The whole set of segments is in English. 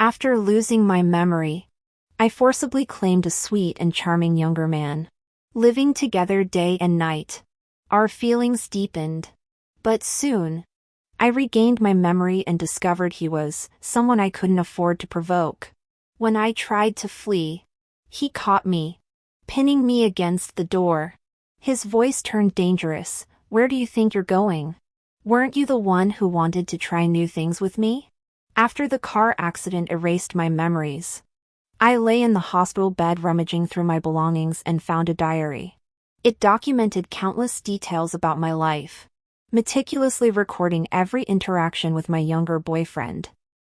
After losing my memory, I forcibly claimed a sweet and charming younger man. Living together day and night, our feelings deepened. But soon, I regained my memory and discovered he was someone I couldn't afford to provoke. When I tried to flee, he caught me, pinning me against the door. His voice turned dangerous. "Where do you think you're going? Weren't you the one who wanted to try new things with me?" After the car accident erased my memories, I lay in the hospital bed rummaging through my belongings and found a diary. It documented countless details about my life, meticulously recording every interaction with my younger boyfriend.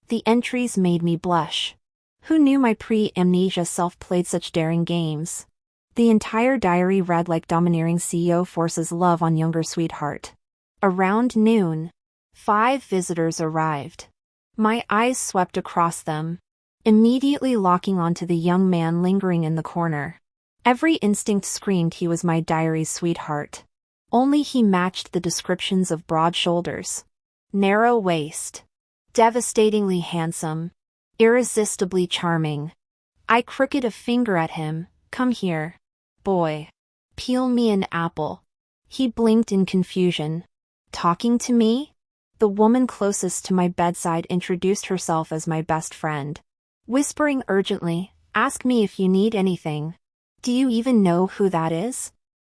The entries made me blush. Who knew my pre-amnesia self played such daring games? The entire diary read like domineering CEO forces love on younger sweetheart. Around noon, 5 visitors arrived. My eyes swept across them, immediately locking onto the young man lingering in the corner. Every instinct screamed he was my diary's sweetheart. Only he matched the descriptions of broad shoulders, narrow waist, devastatingly handsome, irresistibly charming. I crooked a finger at him. "Come here, boy. Peel me an apple." He blinked in confusion. "Talking to me?" The woman closest to my bedside introduced herself as my best friend, whispering urgently, "Ask me if you need anything. Do you even know who that is?"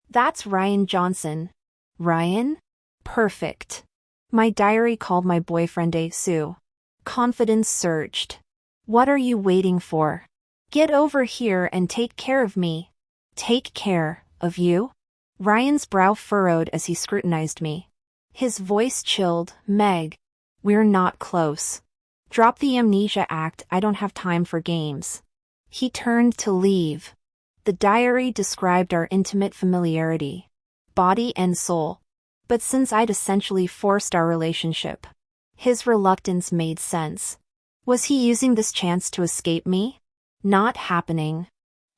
"That's Ryan Johnson." "Ryan? Perfect." My diary called my boyfriend a Sue. Confidence surged. "What are you waiting for? Get over here and take care of me." "Take care of you?" Ryan's brow furrowed as he scrutinized me. His voice chilled. "Meg, we're not close. Drop the amnesia act, I don't have time for games." He turned to leave. The diary described our intimate familiarity, body and soul. But since I'd essentially forced our relationship, his reluctance made sense. Was he using this chance to escape me? Not happening.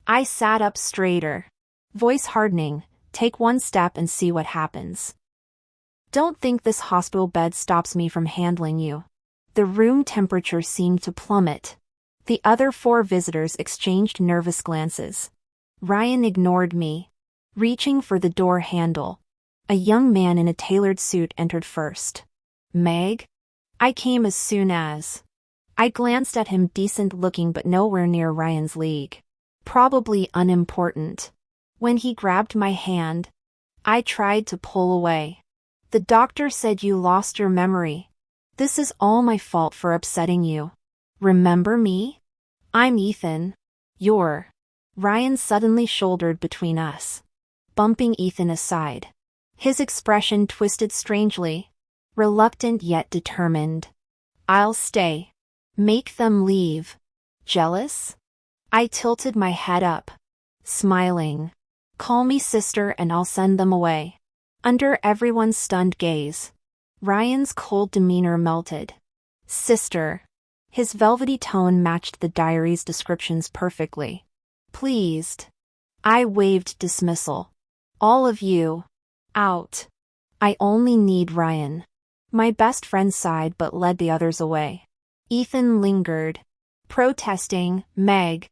I sat up straighter, voice hardening. "Take one step and see what happens. Don't think this hospital bed stops me from handling you." The room temperature seemed to plummet. The other 4 visitors exchanged nervous glances. Ryan ignored me, reaching for the door handle. A young man in a tailored suit entered first. "Meg?" "I came as soon as." I glanced at him, decent looking but nowhere near Ryan's league. Probably unimportant. When he grabbed my hand, I tried to pull away. "The doctor said you lost your memory. This is all my fault for upsetting you. Remember me? I'm Ethan. You're..." Ryan suddenly shouldered between us, bumping Ethan aside. His expression twisted strangely, reluctant yet determined. "I'll stay. Make them leave." "Jealous?" I tilted my head up, smiling. "Call me sister and I'll send them away." Under everyone's stunned gaze, Ryan's cold demeanor melted. "Sister." His velvety tone matched the diary's descriptions perfectly. "Pleased." I waved dismissal. "All of you, out. I only need Ryan." My best friend sighed but led the others away. Ethan lingered, protesting. "Meg,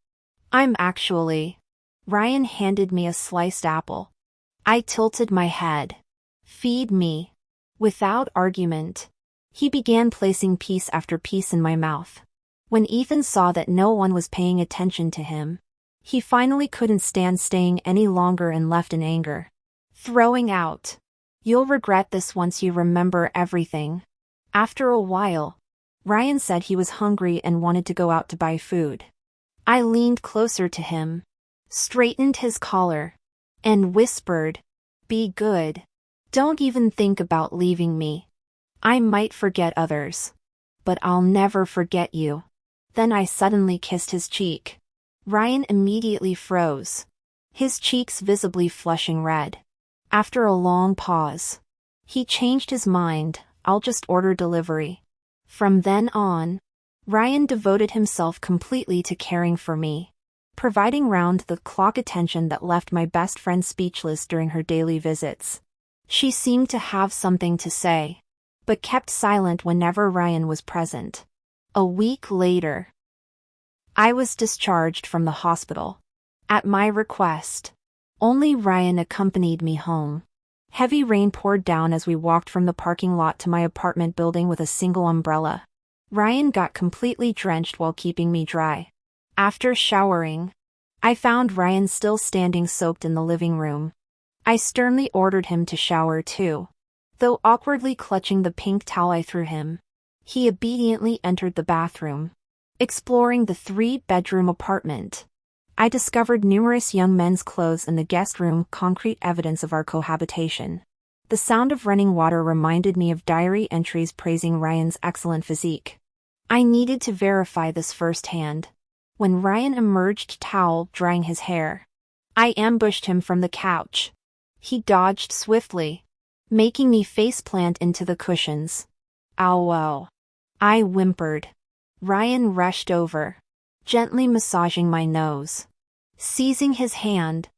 I'm actually..." Ryan handed me a sliced apple. I tilted my head. "Feed me." Without argument, he began placing piece after piece in my mouth. When Ethan saw that no one was paying attention to him, he finally couldn't stand staying any longer and left in anger, throwing out, "You'll regret this once you remember everything." After a while, Ryan said he was hungry and wanted to go out to buy food. I leaned closer to him, straightened his collar, and whispered, "Be good. Don't even think about leaving me. I might forget others, but I'll never forget you." Then I suddenly kissed his cheek. Ryan immediately froze, his cheeks visibly flushing red. After a long pause, he changed his mind. "I'll just order delivery." From then on, Ryan devoted himself completely to caring for me, providing round-the-clock attention that left my best friend speechless during her daily visits. She seemed to have something to say, but kept silent whenever Ryan was present. A week later, I was discharged from the hospital. At my request. Only Ryan accompanied me home. Heavy rain poured down as we walked from the parking lot to my apartment building with a single umbrella. Ryan got completely drenched while keeping me dry. After showering, I found Ryan still standing soaked in the living room. I sternly ordered him to shower too. Though awkwardly clutching the pink towel I threw him, he obediently entered the bathroom. Exploring the 3-bedroom apartment, I discovered numerous young men's clothes in the guest room, concrete evidence of our cohabitation. The sound of running water reminded me of diary entries praising Ryan's excellent physique. I needed to verify this firsthand. When Ryan emerged, towel drying his hair, I ambushed him from the couch. He dodged swiftly, making me faceplant into the cushions. Ow! I whimpered. Ryan rushed over, gently massaging my nose. Seizing his hand,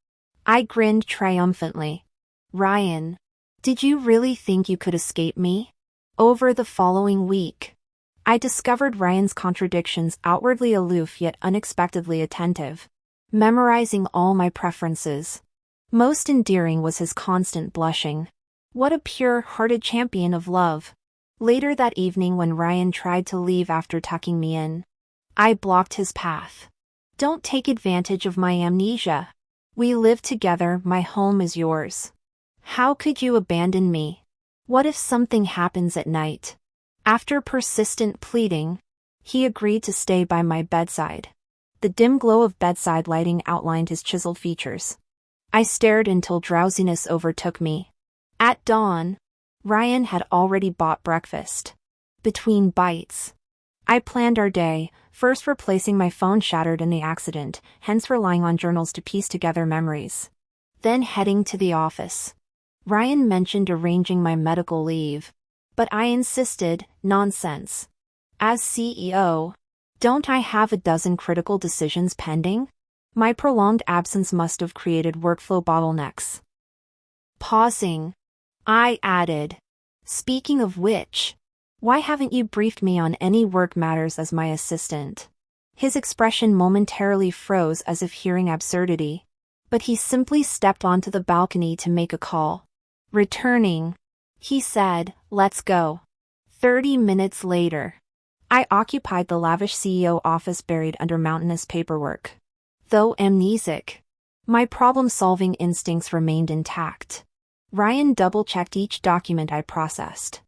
I grinned triumphantly. Ryan, did you really think you could escape me? Over the following week, I discovered Ryan's contradictions, outwardly aloof yet unexpectedly attentive, memorizing all my preferences. Most endearing was his constant blushing. What a pure-hearted champion of love. Later that evening, when Ryan tried to leave after tucking me in, I blocked his path. Don't take advantage of my amnesia. We live together, my home is yours. How could you abandon me? What if something happens at night? After persistent pleading, he agreed to stay by my bedside. The dim glow of bedside lighting outlined his chiseled features. I stared until drowsiness overtook me. At dawn, Ryan had already bought breakfast. Between bites, I planned our day, first replacing my phone shattered in the accident, hence relying on journals to piece together memories. Then heading to the office. Ryan mentioned arranging my medical leave, but I insisted, nonsense. As CEO, don't I have a dozen critical decisions pending? My prolonged absence must have created workflow bottlenecks. Pausing, I added, speaking of which, why haven't you briefed me on any work matters as my assistant? His expression momentarily froze as if hearing absurdity, but he simply stepped onto the balcony to make a call. Returning, he said, let's go. 30 minutes later, I occupied the lavish CEO office buried under mountainous paperwork. Though amnesic, my problem-solving instincts remained intact. Ryan double-checked each document I processed.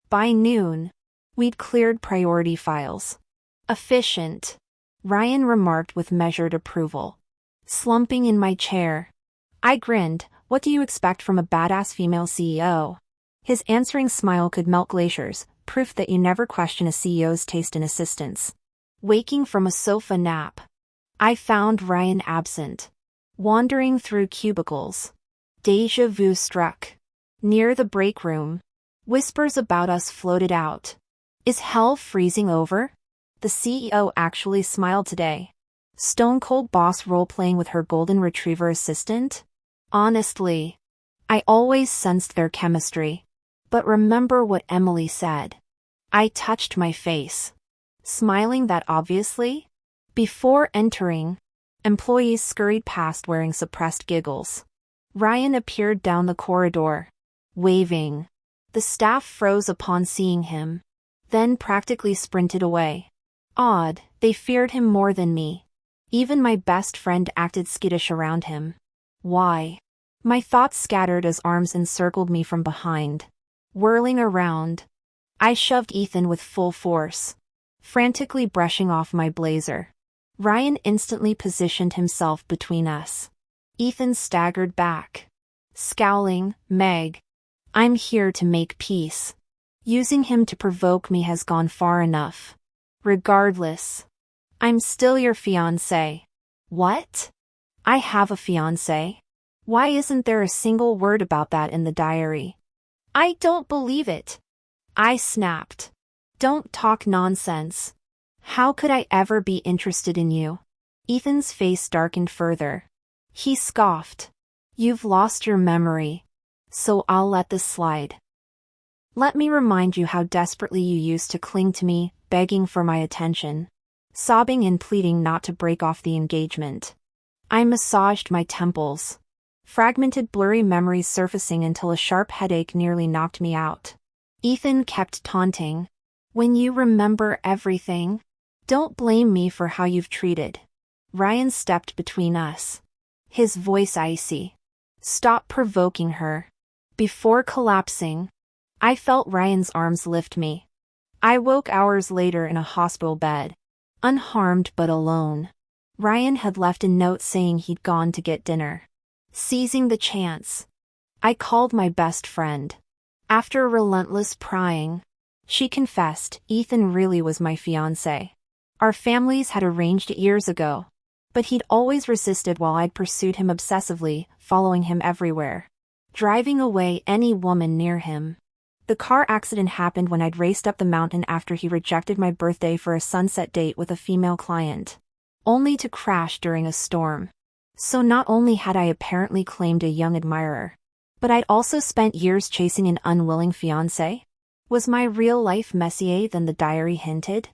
By noon, we'd cleared priority files. Efficient, Ryan remarked with measured approval. Slumping in my chair, I grinned. What do you expect from a badass female CEO? His answering smile could melt glaciers, proof that you never question a CEO's taste in assistants. Waking from a sofa nap, I found Ryan absent, wandering through cubicles. Déjà vu struck. Near the break room, whispers about us floated out. Is hell freezing over? The CEO actually smiled today. Stone-cold boss role-playing with her golden retriever assistant? Honestly, I always sensed their chemistry. But remember what Emily said. I touched my face, smiling that obviously. Before entering, employees scurried past wearing suppressed giggles. Ryan appeared down the corridor, waving. The staff froze upon seeing him, then practically sprinted away. Odd, they feared him more than me. Even my best friend acted skittish around him. Why? My thoughts scattered as arms encircled me from behind. Whirling around, I shoved Ethan with full force, frantically brushing off my blazer. Ryan instantly positioned himself between us. Ethan staggered back, scowling. Meg, I'm here to make peace. Using him to provoke me has gone far enough. Regardless, I'm still your fiancé. What? I have a fiancé? Why isn't there a single word about that in the diary? I don't believe it. I snapped. Don't talk nonsense. How could I ever be interested in you? Ethan's face darkened further. He scoffed. You've lost your memory, so I'll let this slide. Let me remind you how desperately you used to cling to me, begging for my attention. sobbing and pleading not to break off the engagement. I massaged my temples, fragmented blurry memories surfacing until a sharp headache nearly knocked me out. Ethan kept taunting. When you remember everything, don't blame me for how you've treated. Ryan stepped between us, his voice icy. Stop provoking her. Before collapsing, I felt Ryan's arms lift me. I woke hours later in a hospital bed, unharmed but alone. Ryan had left a note saying he'd gone to get dinner. Seizing the chance, I called my best friend. After relentless prying, she confessed Ethan really was my fiancé. Our families had arranged it years ago, but he'd always resisted while I'd pursued him obsessively, following him everywhere, driving away any woman near him. The car accident happened when I'd raced up the mountain after he rejected my birthday for a sunset date with a female client, only to crash during a storm. So not only had I apparently claimed a young admirer, but I'd also spent years chasing an unwilling fiancé? Was my real life messier than the diary hinted?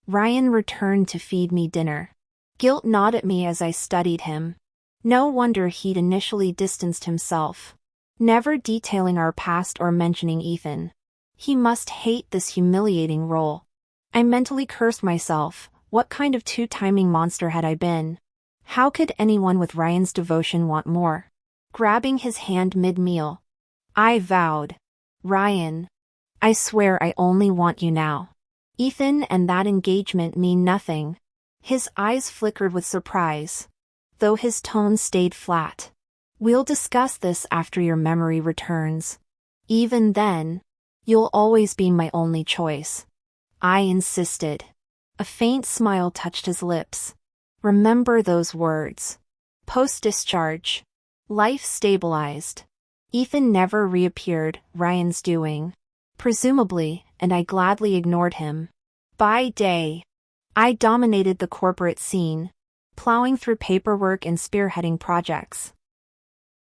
Ryan returned to feed me dinner. Guilt gnawed at me as I studied him. No wonder he'd initially distanced himself, never detailing our past or mentioning Ethan. He must hate this humiliating role. I mentally cursed myself. What kind of two-timing monster had I been? How could anyone with Ryan's devotion want more? Grabbing his hand mid-meal, I vowed, Ryan, I swear I only want you now. Ethan and that engagement mean nothing. His eyes flickered with surprise, though his tone stayed flat. We'll discuss this after your memory returns. Even then, you'll always be my only choice. I insisted. A faint smile touched his lips. Remember those words. Post-discharge, life stabilized. Ethan never reappeared, Ryan's doing. Presumably, and I gladly ignored him. By day, I dominated the corporate scene, plowing through paperwork and spearheading projects.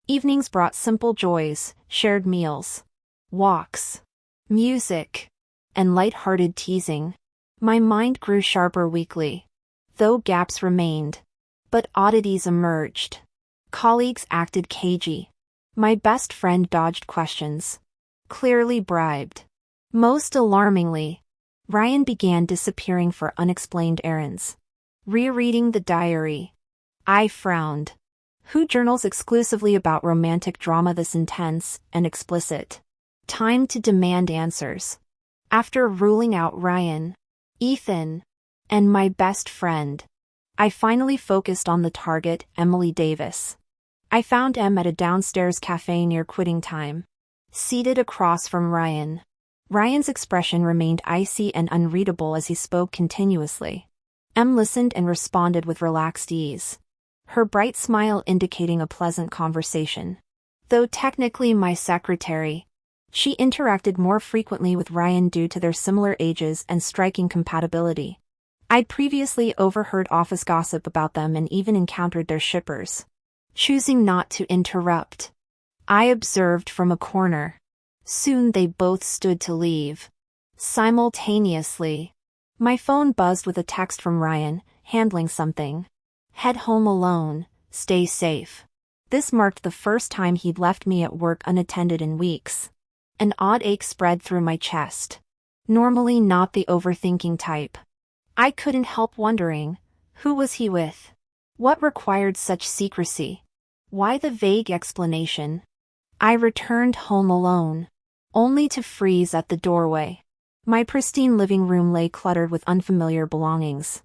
Evenings brought simple joys, shared meals, walks, music, and light-hearted teasing. My mind grew sharper weekly, though gaps remained. But oddities emerged. Colleagues acted cagey. My best friend dodged questions, clearly bribed. Most alarmingly, Ryan began disappearing for unexplained errands. Rereading the diary, I frowned. Who journals exclusively about romantic drama this intense and explicit? Time to demand answers. After ruling out Ryan, Ethan, and my best friend, I finally focused on the target, Emily Davis. I found Em at a downstairs cafe near quitting time, seated across from Ryan. Ryan's expression remained icy and unreadable as he spoke continuously. Em listened and responded with relaxed ease, her bright smile indicating a pleasant conversation. Though technically my secretary, she interacted more frequently with Ryan due to their similar ages and striking compatibility. I'd previously overheard office gossip about them and even encountered their shippers. Choosing not to interrupt, I observed from a corner. Soon they both stood to leave. Simultaneously, my phone buzzed with a text from Ryan, handling something. Head home alone, stay safe. This marked the first time he'd left me at work unattended in weeks. An odd ache spread through my chest. Normally not the overthinking type, I couldn't help wondering, who was he with? What required such secrecy? Why the vague explanation? I returned home alone, only to freeze at the doorway. My pristine living room lay cluttered with unfamiliar belongings.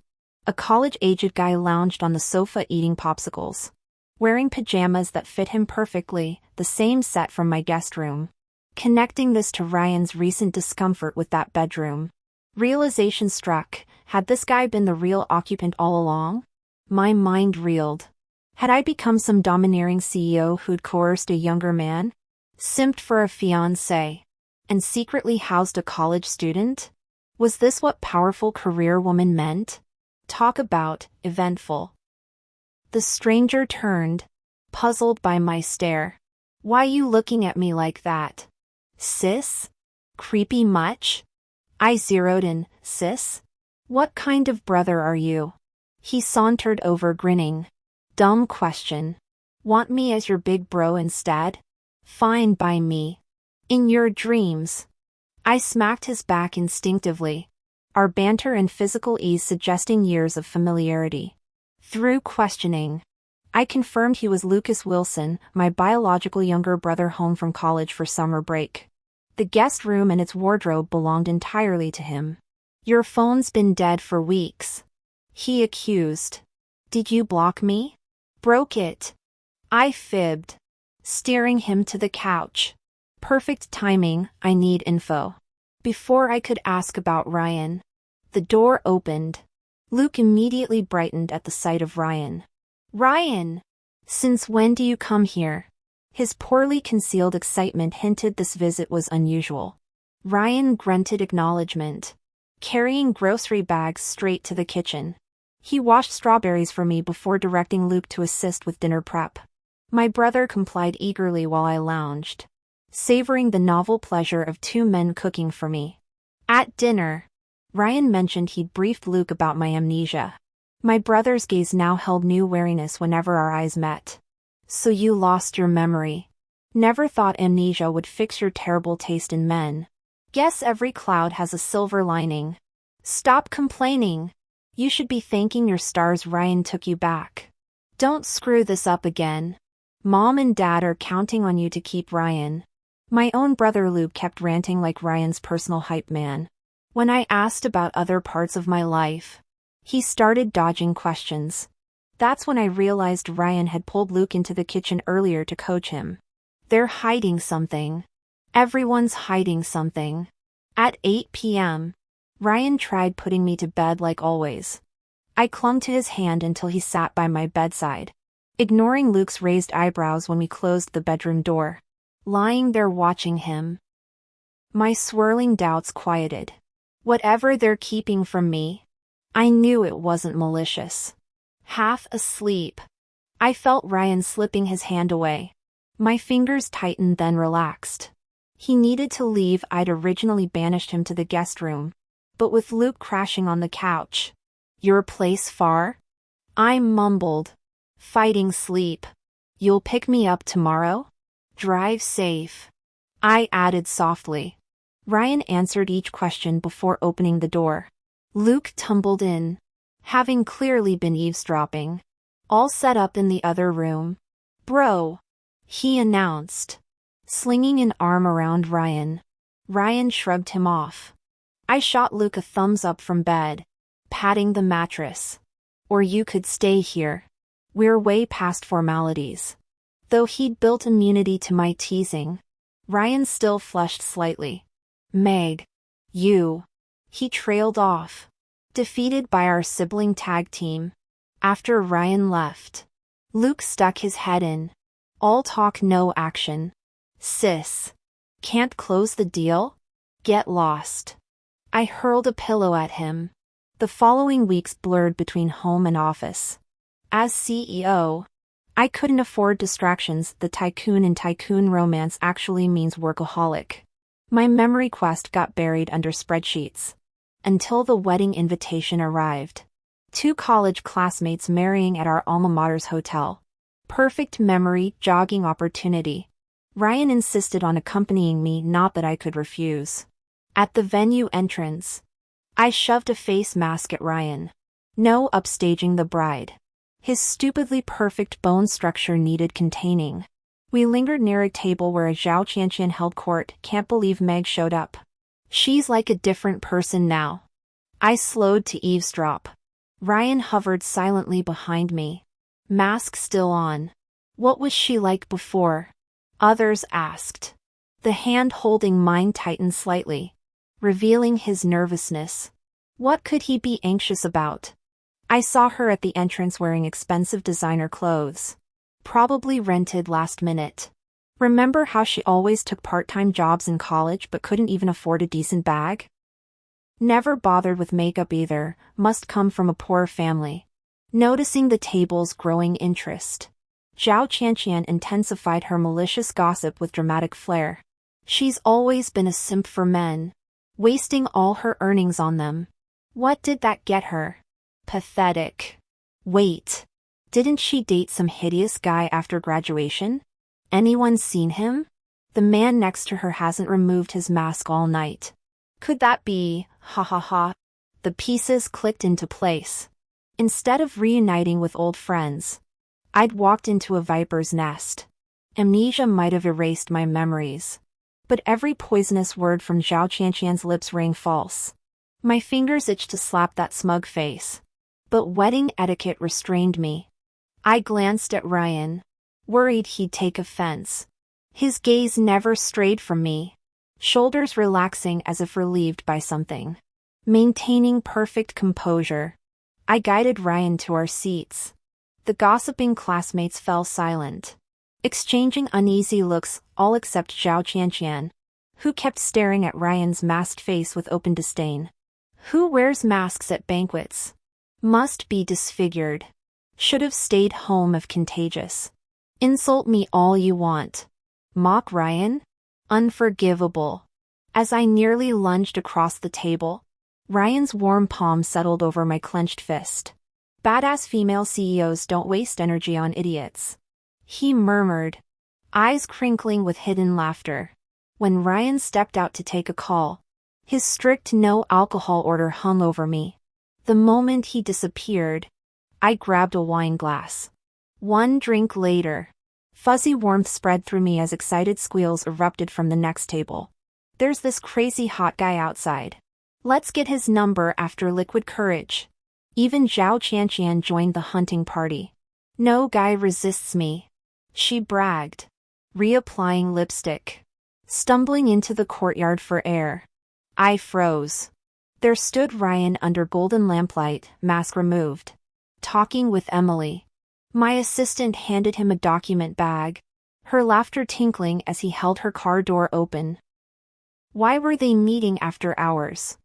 A college-aged guy lounged on the sofa eating popsicles, wearing pajamas that fit him perfectly, the same set from my guest room. Connecting this to Ryan's recent discomfort with that bedroom, realization struck. Had this guy been the real occupant all along? My mind reeled. Had I become some domineering CEO who'd coerced a younger man, simped for a fiancé, and secretly housed a college student? Was this what powerful career woman meant? Talk about eventful. The stranger turned, puzzled by my stare. Why you looking at me like that? Sis? Creepy much? I zeroed in, sis? What kind of brother are you? He sauntered over grinning. Dumb question. Want me as your big bro instead? Fine by me. In your dreams. I smacked his back instinctively, our banter and physical ease suggesting years of familiarity. Through questioning, I confirmed he was Lucas Wilson, my biological younger brother home from college for summer break. The guest room and its wardrobe belonged entirely to him. Your phone's been dead for weeks. He accused. Did you block me? Broke it. I fibbed, steering him to the couch. Perfect timing, I need info. Before I could ask about Ryan, the door opened. Luke immediately brightened at the sight of Ryan. Ryan! Since when do you come here? His poorly concealed excitement hinted this visit was unusual. Ryan grunted acknowledgement, carrying grocery bags straight to the kitchen. He washed strawberries for me before directing Luke to assist with dinner prep. My brother complied eagerly while I lounged, savoring the novel pleasure of two men cooking for me. At dinner, Ryan mentioned he'd briefed Luke about my amnesia. My brother's gaze now held new wariness whenever our eyes met. So you lost your memory. Never thought amnesia would fix your terrible taste in men. Guess every cloud has a silver lining. Stop complaining. You should be thanking your stars Ryan took you back. Don't screw this up again. Mom and Dad are counting on you to keep Ryan. My own brother Luke kept ranting like Ryan's personal hype man. When I asked about other parts of my life, he started dodging questions. That's when I realized Ryan had pulled Luke into the kitchen earlier to coach him. They're hiding something. Everyone's hiding something. At 8 p.m., Ryan tried putting me to bed like always. I clung to his hand until he sat by my bedside, ignoring Luke's raised eyebrows when we closed the bedroom door. Lying there watching him, my swirling doubts quieted. Whatever they're keeping from me, I knew it wasn't malicious. Half asleep, I felt Ryan slipping his hand away. My fingers tightened then relaxed. He needed to leave. I'd originally banished him to the guest room, but with Luke crashing on the couch. Your place far? I mumbled, fighting sleep. You'll pick me up tomorrow? Drive safe. I added softly. Ryan answered each question before opening the door. Luke tumbled in, having clearly been eavesdropping. All set up in the other room. Bro, he announced, slinging an arm around Ryan. Ryan shrugged him off. I shot Luke a thumbs up from bed, patting the mattress. Or you could stay here. We're way past formalities. Though he'd built immunity to my teasing, Ryan still flushed slightly. Meg. You. He trailed off, defeated by our sibling tag team. After Ryan left, Luke stuck his head in. All talk no action. Sis. Can't close the deal? Get lost. I hurled a pillow at him. The following weeks blurred between home and office. As CEO, I couldn't afford distractions. The tycoon in tycoon romance actually means workaholic. My memory quest got buried under spreadsheets. Until the wedding invitation arrived. 2 college classmates marrying at our alma mater's hotel. Perfect memory, jogging opportunity. Ryan insisted on accompanying me, not that I could refuse. At the venue entrance, I shoved a face mask at Ryan. No upstaging the bride. His stupidly perfect bone structure needed containing. We lingered near a table where a Zhao Qianqian held court. Can't believe Meg showed up. She's like a different person now. I slowed to eavesdrop. Ryan hovered silently behind me. Mask still on. What was she like before? Others asked. The hand holding mine tightened slightly, revealing his nervousness. What could he be anxious about? I saw her at the entrance wearing expensive designer clothes. Probably rented last minute. Remember how she always took part-time jobs in college but couldn't even afford a decent bag? Never bothered with makeup either, must come from a poor family. Noticing the table's growing interest, Zhao Qianqian intensified her malicious gossip with dramatic flair. She's always been a simp for men, wasting all her earnings on them. What did that get her? Pathetic. Wait. Didn't she date some hideous guy after graduation? Anyone seen him? The man next to her hasn't removed his mask all night. Could that be, ha ha ha? The pieces clicked into place. Instead of reuniting with old friends, I'd walked into a viper's nest. Amnesia might have erased my memories, but every poisonous word from Zhao Qianqian's lips rang false. My fingers itched to slap that smug face, but wedding etiquette restrained me. I glanced at Ryan, worried he'd take offense. His gaze never strayed from me, shoulders relaxing as if relieved by something. Maintaining perfect composure, I guided Ryan to our seats. The gossiping classmates fell silent, exchanging uneasy looks, all except Zhao Qianqian, who kept staring at Ryan's masked face with open disdain. Who wears masks at banquets? Must be disfigured. Should have stayed home if contagious. Insult me all you want. Mock Ryan? Unforgivable. As I nearly lunged across the table, Ryan's warm palm settled over my clenched fist. Badass female CEOs don't waste energy on idiots. He murmured, eyes crinkling with hidden laughter. When Ryan stepped out to take a call, his strict no-alcohol order hung over me. The moment he disappeared, I grabbed a wine glass. One drink later, fuzzy warmth spread through me as excited squeals erupted from the next table. There's this crazy hot guy outside. Let's get his number after liquid courage. Even Zhao Qianqian joined the hunting party. No guy resists me, she bragged, reapplying lipstick. Stumbling into the courtyard for air, I froze. There stood Ryan under golden lamplight, mask removed, talking with Emily. My assistant handed him a document bag, her laughter tinkling as he held her car door open. Why were they meeting after hours?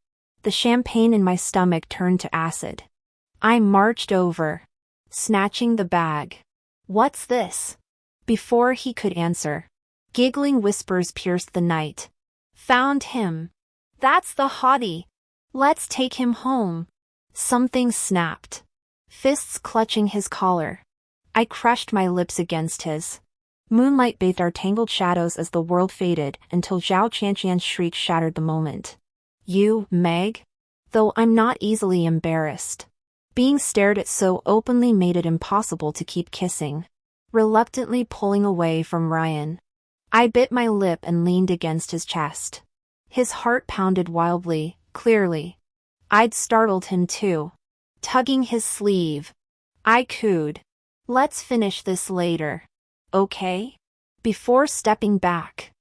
The champagne in my stomach turned to acid. I marched over, snatching the bag. What's this? Before he could answer, giggling whispers pierced the night. Found him. That's the hottie. Let's take him home. Something snapped, fists clutching his collar. I crushed my lips against his. Moonlight bathed our tangled shadows as the world faded until Zhao Qianqian's shriek shattered the moment. You, Meg? Though I'm not easily embarrassed. Being stared at so openly made it impossible to keep kissing. Reluctantly pulling away from Ryan, I bit my lip and leaned against his chest. His heart pounded wildly, clearly. I'd startled him too. Tugging his sleeve, I cooed. Let's finish this later. Okay? Before stepping back,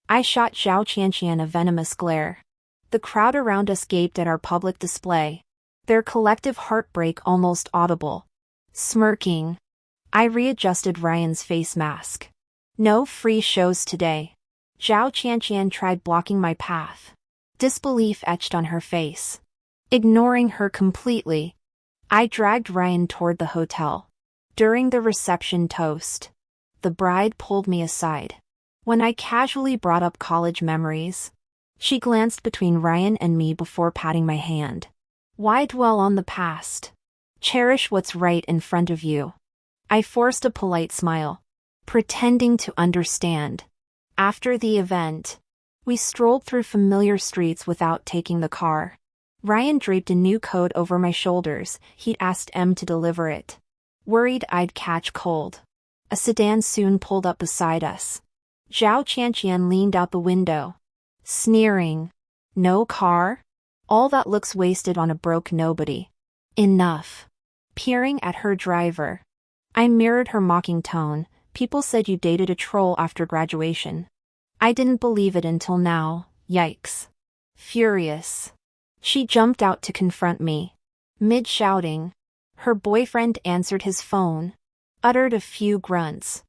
I shot Zhao Qianqian a venomous glare. The crowd around us gaped at our public display, their collective heartbreak almost audible. Smirking, I readjusted Ryan's face mask. No free shows today. Zhao Qianqian tried blocking my path. Disbelief etched on her face. Ignoring her completely, I dragged Ryan toward the hotel. During the reception toast, the bride pulled me aside. When I casually brought up college memories, she glanced between Ryan and me before patting my hand. Why dwell on the past? Cherish what's right in front of you. I forced a polite smile, pretending to understand. After the event, we strolled through familiar streets without taking the car. Ryan draped a new coat over my shoulders. He'd asked Em to deliver it. Worried I'd catch cold, a sedan soon pulled up beside us. Zhao Qianqian leaned out the window, sneering. No car? All that looks wasted on a broke nobody. Enough. Peering at her driver, I mirrored her mocking tone. People said you dated a troll after graduation. I didn't believe it until now. Yikes. Furious, she jumped out to confront me. Mid-shouting, her boyfriend answered his phone, uttered a few grunts,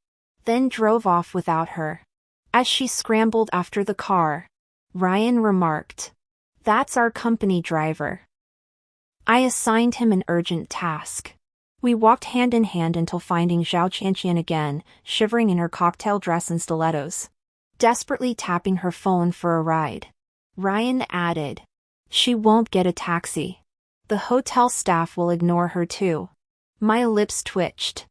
then drove off without her. As she scrambled after the car, Ryan remarked, "That's our company driver." I assigned him an urgent task. We walked hand in hand until finding Zhao Qianqian again, shivering in her cocktail dress and stilettos, desperately tapping her phone for a ride. Ryan added, "She won't get a taxi. The hotel staff will ignore her too. My lips twitched.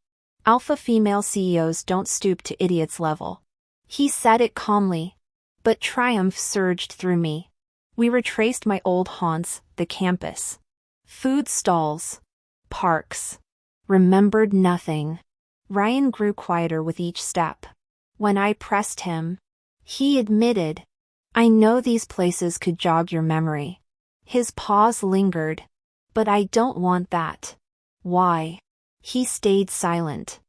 Alpha female CEOs don't stoop to idiots level. He said it calmly, but triumph surged through me. We retraced my old haunts, the campus. Food stalls. Parks. Remembered nothing. Ryan grew quieter with each step. When I pressed him, he admitted, "I know these places could jog your memory." His pause lingered. "But I don't want that." "Why?" He stayed silent.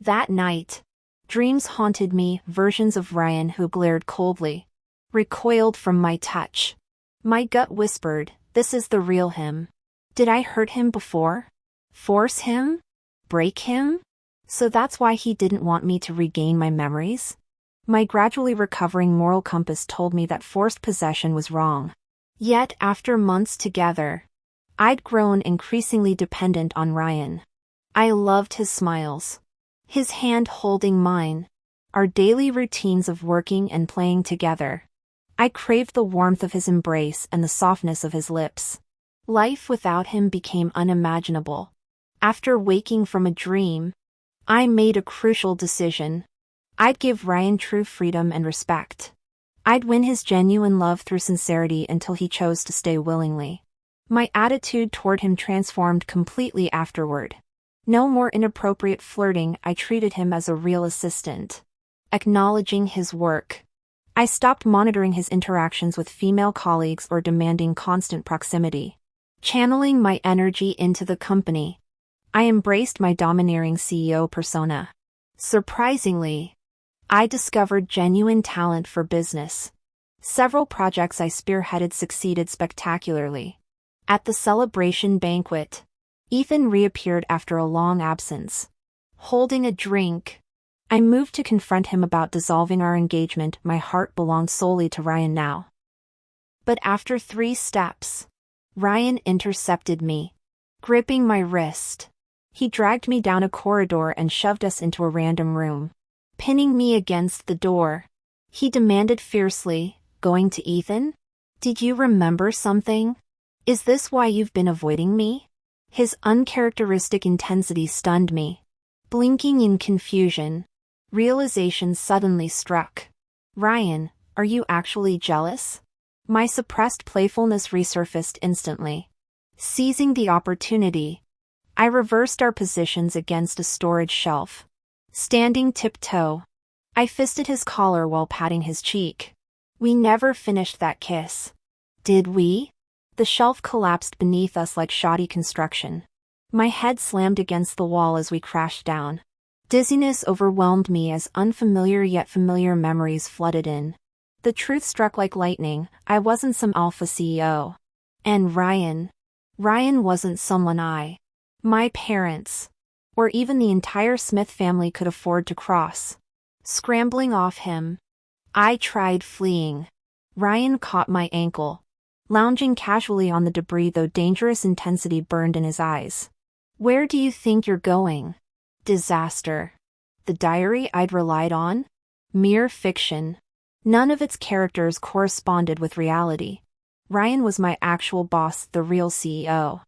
That night, dreams haunted me, versions of Ryan who glared coldly, recoiled from my touch. My gut whispered, this is the real him. Did I hurt him before? Force him? Break him? So that's why he didn't want me to regain my memories? My gradually recovering moral compass told me that forced possession was wrong. Yet after months together, I'd grown increasingly dependent on Ryan. I loved his smiles, his hand holding mine, our daily routines of working and playing together. I craved the warmth of his embrace and the softness of his lips. Life without him became unimaginable. After waking from a dream, I made a crucial decision. I'd give Ryan true freedom and respect. I'd win his genuine love through sincerity until he chose to stay willingly. My attitude toward him transformed completely afterward. No more inappropriate flirting, I treated him as a real assistant. Acknowledging his work. I stopped monitoring his interactions with female colleagues or demanding constant proximity. Channeling my energy into the company, I embraced my domineering CEO persona. Surprisingly, I discovered genuine talent for business. Several projects I spearheaded succeeded spectacularly. At the celebration banquet, Ethan reappeared after a long absence. Holding a drink, I moved to confront him about dissolving our engagement. My heart belonged solely to Ryan now. But after 3 steps, Ryan intercepted me, gripping my wrist. He dragged me down a corridor and shoved us into a random room. Pinning me against the door, he demanded fiercely, "Going to Ethan? Did you remember something? Is this why you've been avoiding me?" His uncharacteristic intensity stunned me. Blinking in confusion, realization suddenly struck. "Ryan, are you actually jealous?" My suppressed playfulness resurfaced instantly. Seizing the opportunity, I reversed our positions against a storage shelf. Standing tiptoe, I fisted his collar while patting his cheek. We never finished that kiss. Did we? The shelf collapsed beneath us like shoddy construction. My head slammed against the wall as we crashed down. Dizziness overwhelmed me as unfamiliar yet familiar memories flooded in. The truth struck like lightning, I wasn't some alpha CEO. And Ryan wasn't someone my parents, or even the entire Smith family could afford to cross. Scrambling off him, I tried fleeing. Ryan caught my ankle, lounging casually on the debris though dangerous intensity burned in his eyes. "Where do you think you're going?" Disaster. The diary I'd relied on? Mere fiction. None of its characters corresponded with reality. Ryan was my actual boss, the real CEO.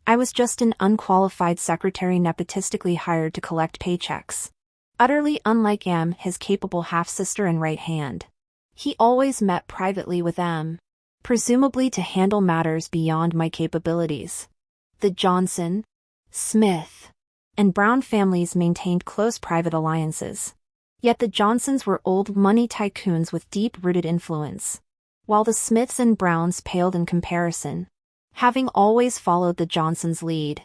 I was just an unqualified secretary nepotistically hired to collect paychecks. Utterly unlike M, his capable half-sister and right hand. He always met privately with M, presumably to handle matters beyond my capabilities. The Johnson, Smith, and Brown families maintained close private alliances. Yet the Johnsons were old money tycoons with deep-rooted influence, while the Smiths and Browns paled in comparison. Having always followed the Johnsons' lead,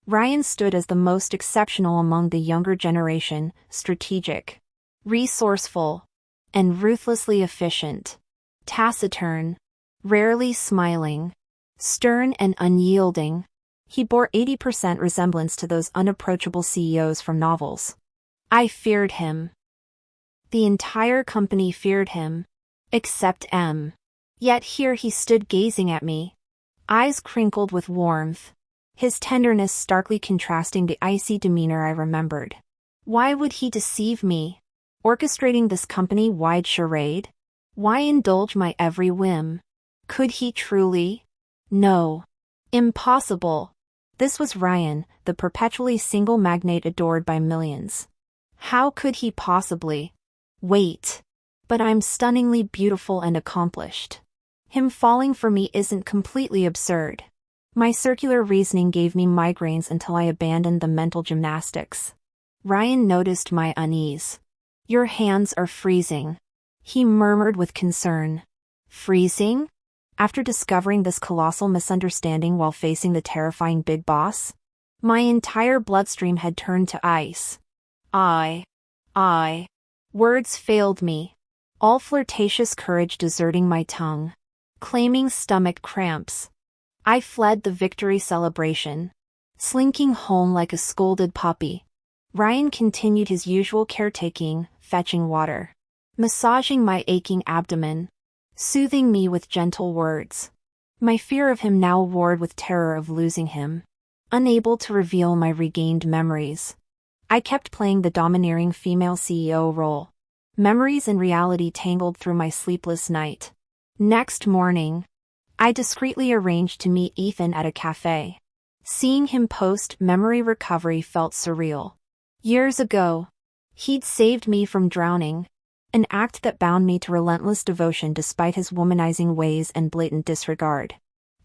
Ryan stood as the most exceptional among the younger generation, strategic, resourceful, and ruthlessly efficient. Taciturn, rarely smiling, stern and unyielding, he bore 80% resemblance to those unapproachable CEOs from novels. I feared him. The entire company feared him, except M. Yet here he stood gazing at me, eyes crinkled with warmth, his tenderness starkly contrasting the icy demeanor I remembered. Why would he deceive me, orchestrating this company-wide charade? Why indulge my every whim? Could he truly? No. Impossible. This was Ryan, the perpetually single magnate adored by millions. How could he possibly? Wait. But I'm stunningly beautiful and accomplished. Him falling for me isn't completely absurd. My circular reasoning gave me migraines until I abandoned the mental gymnastics. Ryan noticed my unease. Your hands are freezing, he murmured with concern. Freezing? After discovering this colossal misunderstanding while facing the terrifying big boss? My entire bloodstream had turned to ice. Words failed me. All flirtatious courage deserting my tongue. Claiming stomach cramps. I fled the victory celebration. Slinking home like a scolded puppy. Ryan continued his usual caretaking, fetching water. Massaging my aching abdomen. Soothing me with gentle words. My fear of him now warred with terror of losing him. Unable to reveal my regained memories. I kept playing the domineering female CEO role. Memories and reality tangled through my sleepless night. Next morning, I discreetly arranged to meet Ethan at a cafe. Seeing him post-memory recovery felt surreal. Years ago, he'd saved me from drowning. An act that bound me to relentless devotion despite his womanizing ways and blatant disregard.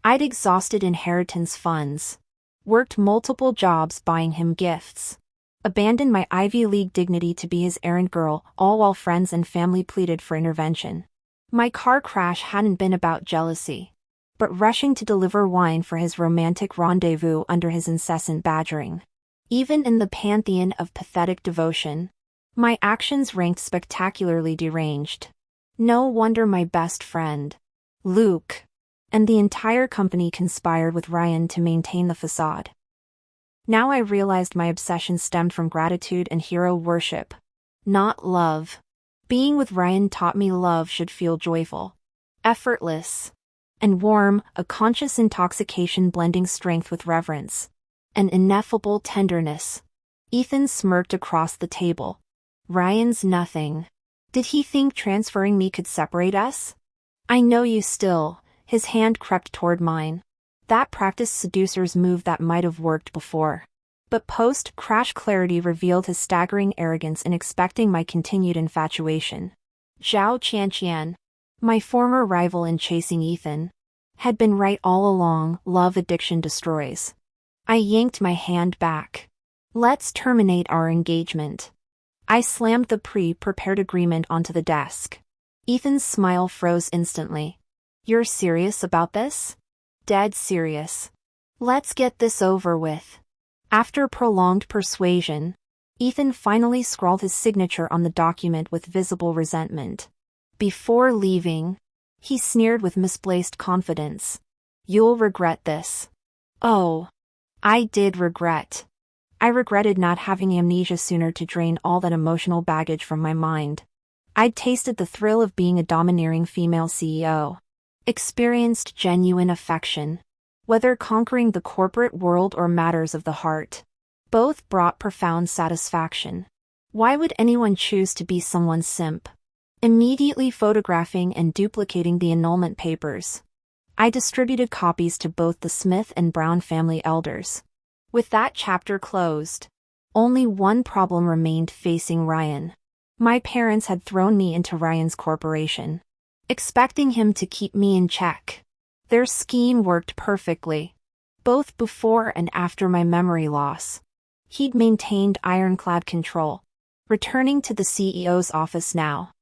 I'd exhausted inheritance funds. Worked multiple jobs buying him gifts. Abandoned my Ivy League dignity to be his errand girl, all while friends and family pleaded for intervention. My car crash hadn't been about jealousy, but rushing to deliver wine for his romantic rendezvous under his incessant badgering. Even in the pantheon of pathetic devotion, my actions ranked spectacularly deranged. No wonder my best friend, Luke, and the entire company conspired with Ryan to maintain the facade. Now I realized my obsession stemmed from gratitude and hero worship, not love. Being with Ryan taught me love should feel joyful, effortless, and warm, a conscious intoxication blending strength with reverence. An ineffable tenderness. Ethan smirked across the table. Ryan's nothing. Did he think transferring me could separate us? I know you still. His hand crept toward mine. That practiced seducer's move that might have worked before. But post-crash clarity revealed his staggering arrogance in expecting my continued infatuation. Zhao Qianqian, my former rival in chasing Ethan, had been right all along. Love addiction destroys. I yanked my hand back. Let's terminate our engagement. I slammed the pre-prepared agreement onto the desk. Ethan's smile froze instantly. You're serious about this? Dead serious. Let's get this over with. After prolonged persuasion, Ethan finally scrawled his signature on the document with visible resentment. Before leaving, he sneered with misplaced confidence. You'll regret this. Oh, I did regret. I regretted not having amnesia sooner to drain all that emotional baggage from my mind. I'd tasted the thrill of being a domineering female CEO. Experienced genuine affection. Whether conquering the corporate world or matters of the heart. Both brought profound satisfaction. Why would anyone choose to be someone's simp? Immediately photographing and duplicating the annulment papers, I distributed copies to both the Smith and Brown family elders. With that chapter closed, only one problem remained facing Ryan. My parents had thrown me into Ryan's corporation, expecting him to keep me in check. Their scheme worked perfectly, both before and after my memory loss. He'd maintained ironclad control. Returning to the CEO's office now,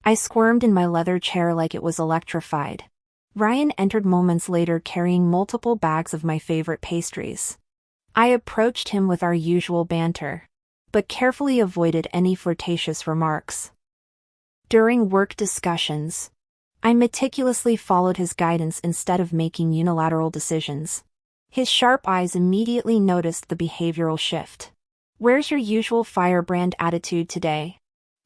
I squirmed in my leather chair like it was electrified. Ryan entered moments later carrying multiple bags of my favorite pastries. I approached him with our usual banter, but carefully avoided any flirtatious remarks. During work discussions, I meticulously followed his guidance instead of making unilateral decisions. His sharp eyes immediately noticed the behavioral shift. Where's your usual firebrand attitude today?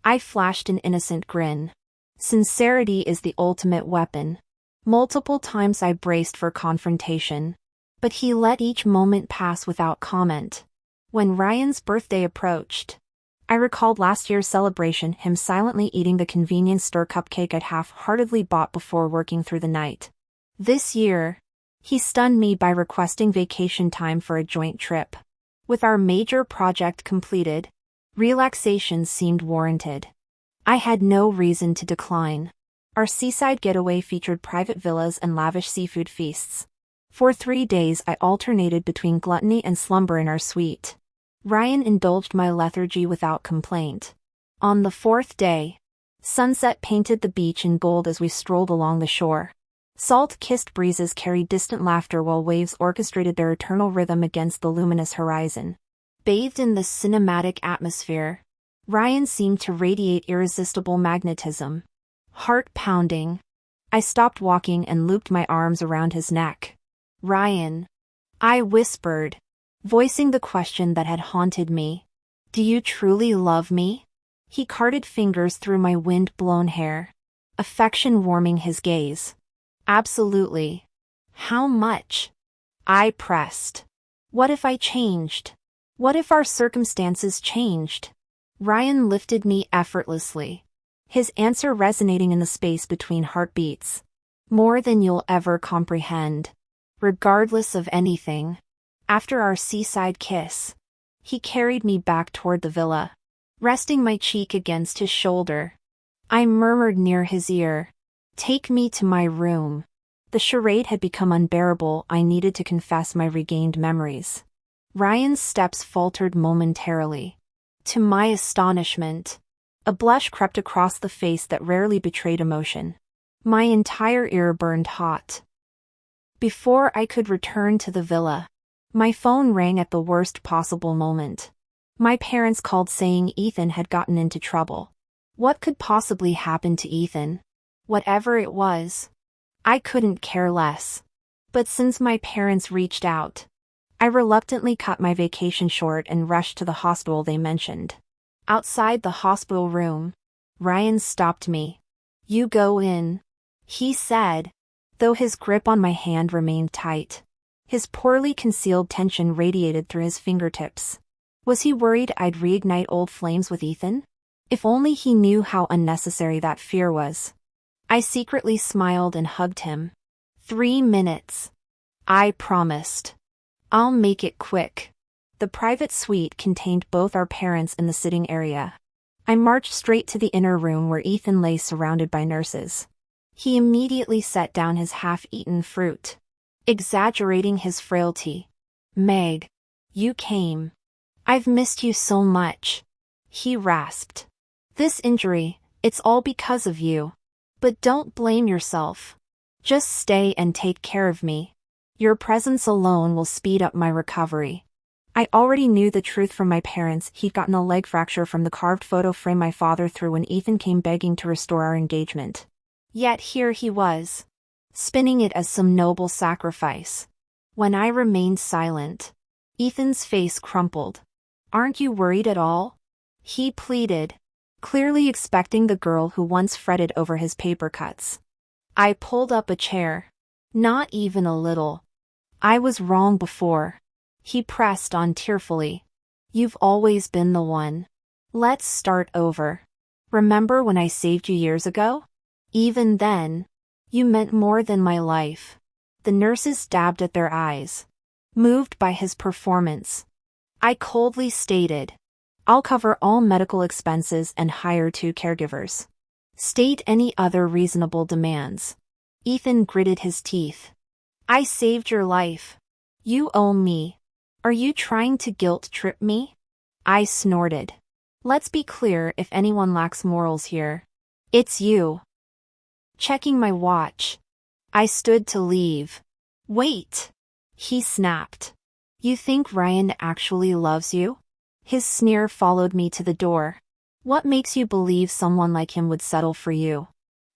I flashed an innocent grin. Sincerity is the ultimate weapon. Multiple times I braced for confrontation, but he let each moment pass without comment. When Ryan's birthday approached, I recalled last year's celebration, him silently eating the convenience store cupcake I'd half-heartedly bought before working through the night. This year, He stunned me by requesting vacation time for a joint trip. With our major project completed, relaxation seemed warranted. I had no reason to decline. Our seaside getaway featured private villas and lavish seafood feasts. For 3 days I alternated between gluttony and slumber in our suite. Ryan indulged my lethargy without complaint. On the 4th day, sunset painted the beach in gold as we strolled along the shore. Salt-kissed breezes carried distant laughter while waves orchestrated their eternal rhythm against the luminous horizon. Bathed in this cinematic atmosphere, Ryan seemed to radiate irresistible magnetism. Heart pounding, I stopped walking and looped my arms around his neck. "Ryan," I whispered, voicing the question that had haunted me. "Do you truly love me?" He carted fingers through my wind-blown hair, affection warming his gaze. "Absolutely." "How much?" I pressed. "What if I changed? What if our circumstances changed?" Ryan lifted me effortlessly, his answer resonating in the space between heartbeats. "More than you'll ever comprehend. Regardless of anything." After our seaside kiss, he carried me back toward the villa, resting my cheek against his shoulder. I murmured near his ear, "Take me to my room." The charade had become unbearable. I needed to confess my regained memories. Ryan's steps faltered momentarily. To my astonishment, a blush crept across the face that rarely betrayed emotion. My entire ear burned hot. Before I could return to the villa, my phone rang at the worst possible moment. My parents called saying Ethan had gotten into trouble. What could possibly happen to Ethan? Whatever it was, I couldn't care less. But since my parents reached out, I reluctantly cut my vacation short and rushed to the hospital they mentioned. Outside the hospital room, Ryan stopped me. "You go in," he said, though his grip on my hand remained tight. His poorly concealed tension radiated through his fingertips. Was he worried I'd reignite old flames with Ethan? If only he knew how unnecessary that fear was. I secretly smiled and hugged him. 3 minutes. I promised. I'll make it quick. The private suite contained both our parents in the sitting area. I marched straight to the inner room where Ethan lay surrounded by nurses. He immediately set down his half-eaten fruit, exaggerating his frailty. "Meg, you came. I've missed you so much," he rasped. "This injury, it's all because of you. But don't blame yourself. Just stay and take care of me. Your presence alone will speed up my recovery." I already knew the truth from my parents. He'd gotten a leg fracture from the carved photo frame my father threw when Ethan came begging to restore our engagement. Yet here he was, spinning it as some noble sacrifice. When I remained silent, Ethan's face crumpled. "Aren't you worried at all?" he pleaded, clearly expecting the girl who once fretted over his paper cuts. I pulled up a chair. "Not even a little. I was wrong before," he pressed on tearfully. "You've always been the one. Let's start over. Remember when I saved you years ago? Even then, you meant more than my life." The nurses dabbed at their eyes, moved by his performance. I coldly stated, "I'll cover all medical expenses and hire 2 caregivers. State any other reasonable demands." Ethan gritted his teeth. "I saved your life. You owe me. Are you trying to guilt-trip me?" I snorted. "Let's be clear, if anyone lacks morals here, it's you." Checking my watch, I stood to leave. "Wait," he snapped. "You think Ryan actually loves you?" His sneer followed me to the door. "What makes you believe someone like him would settle for you?"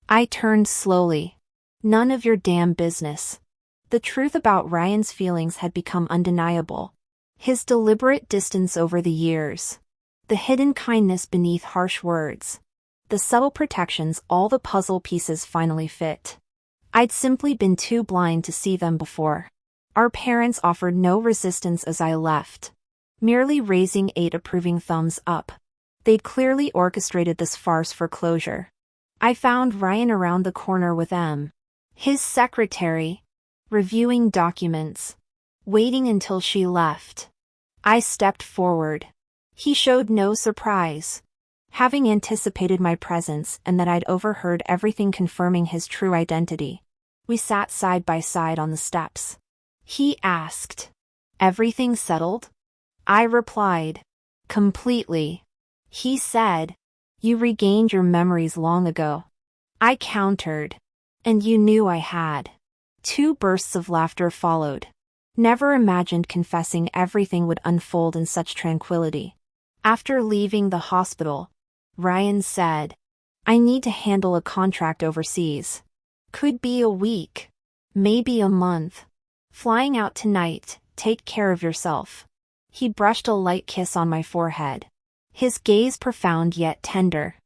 I turned slowly. "None of your damn business." The truth about Ryan's feelings had become undeniable. His deliberate distance over the years, the hidden kindness beneath harsh words, the subtle protections, all the puzzle pieces finally fit. I'd simply been too blind to see them before. Our parents offered no resistance as I left, merely raising 8 approving thumbs up. They'd clearly orchestrated this farce for closure. I found Ryan around the corner with his secretary, reviewing documents, waiting until she left. I stepped forward. He showed no surprise. Having anticipated my presence and that I'd overheard everything confirming his true identity, we sat side by side on the steps. He asked, "Everything settled?" I replied, "Completely." He said, "You regained your memories long ago." I countered, "And you knew I had." 2 bursts of laughter followed. Never imagined confessing everything would unfold in such tranquility. After leaving the hospital, Ryan said, "I need to handle a contract overseas. Could be a week, maybe a month. Flying out tonight, take care of yourself." He brushed a light kiss on my forehead. His gaze profound yet tender.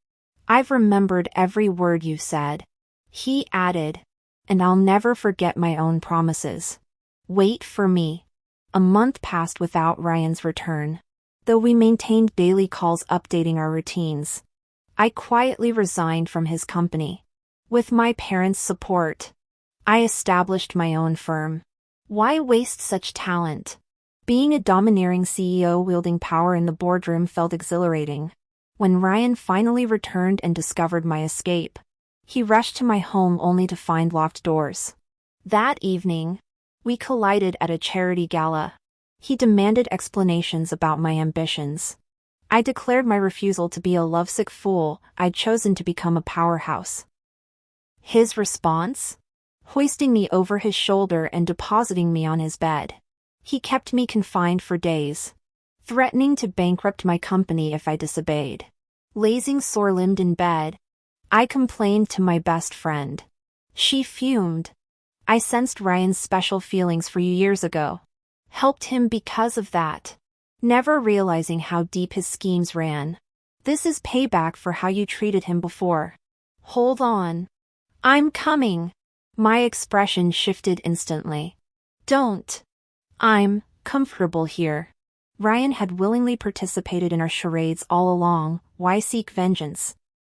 "I've remembered every word you said." He added, "And I'll never forget my own promises. Wait for me." A month passed without Ryan's return. Though we maintained daily calls updating our routines, I quietly resigned from his company. With my parents' support, I established my own firm. Why waste such talent? Being a domineering CEO wielding power in the boardroom felt exhilarating. When Ryan finally returned and discovered my escape, he rushed to my home only to find locked doors. That evening, we collided at a charity gala. He demanded explanations about my ambitions. I declared my refusal to be a lovesick fool. I'd chosen to become a powerhouse. His response? Hoisting me over his shoulder and depositing me on his bed. He kept me confined for days, threatening to bankrupt my company if I disobeyed. Lazing sore-limbed in bed, I complained to my best friend. She fumed. I sensed Ryan's special feelings for you years ago. Helped him because of that, never realizing how deep his schemes ran. This is payback for how you treated him before. Hold on. I'm coming. My expression shifted instantly. Don't. I'm comfortable here. Ryan had willingly participated in our charades all along. Why seek vengeance?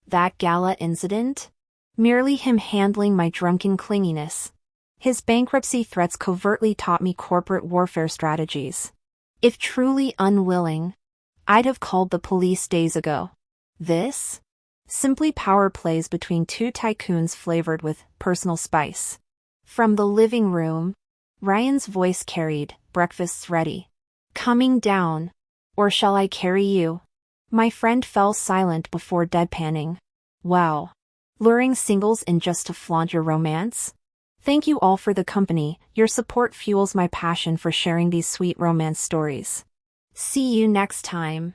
That gala incident? Merely him handling my drunken clinginess. His bankruptcy threats covertly taught me corporate warfare strategies. If truly unwilling, I'd have called the police days ago. This? Simply power plays between 2 tycoons flavored with personal spice. From the living room, Ryan's voice carried, "Breakfast's ready. Coming down. Or shall I carry you?" My friend fell silent before deadpanning. "Wow. Luring singles in just to flaunt your romance?" Thank you all for the company. Your support fuels my passion for sharing these sweet romance stories. See you next time.